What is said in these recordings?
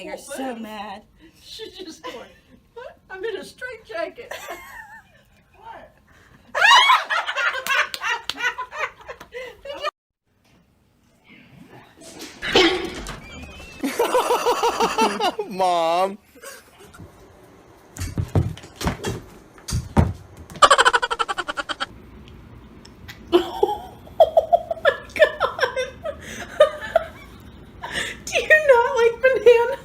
make her so mad. She's just going, what? I'm in a straitjacket. What? Mom. Do you not like bananas?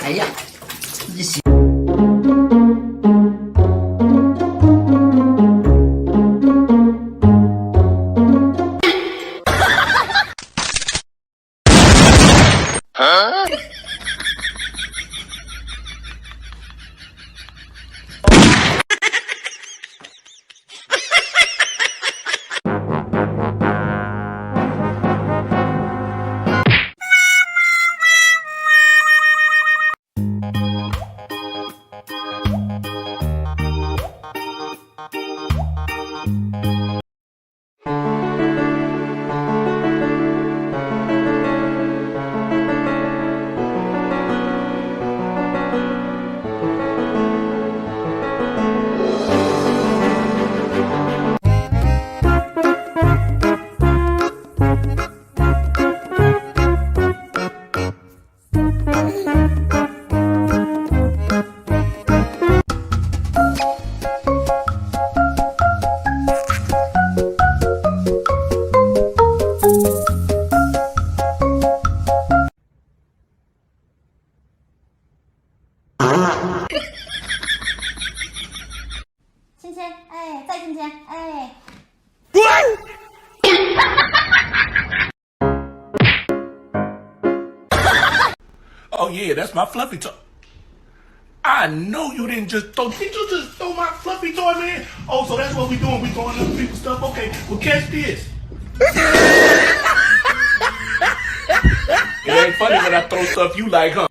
哎呀，你行。亲亲，哎，再亲亲，哎。Oh yeah, that's my fluffy toy. I know you didn't just throw. Did you just throw my fluffy toy, man? Oh, so that's what we doing? We throwing other people's stuff? Okay, well catch this. It ain't funny when I throw stuff you like, huh?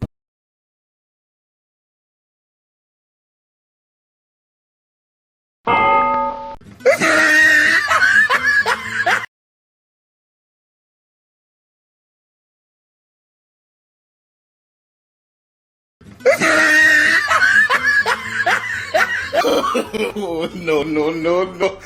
Oh, no, no, no, no.